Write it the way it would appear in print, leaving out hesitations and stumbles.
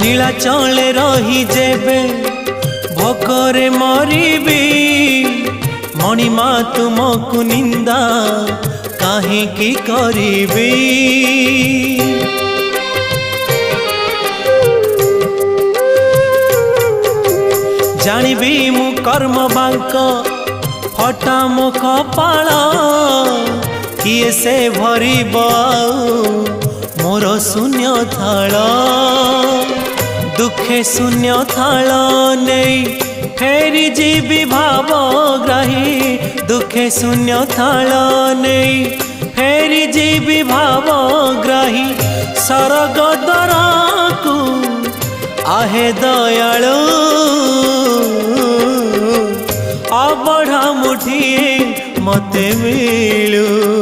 नीलाचले रही जेबे भोकरे मरिबी मणिमा तुमको निंदा काहे की करिबी जानिबी मु कर्म बांक फटा मो कपाल किए से भरिब मोर शून्य थाल दुखे शून्य थाल नहीं फेरी जीवी भावग्राही दुखे शून्य थाल नहीं फेरी जीवी भावग्राही सरग दरा को आहे दयालु अबढ़ा मुठिए मते मिलू।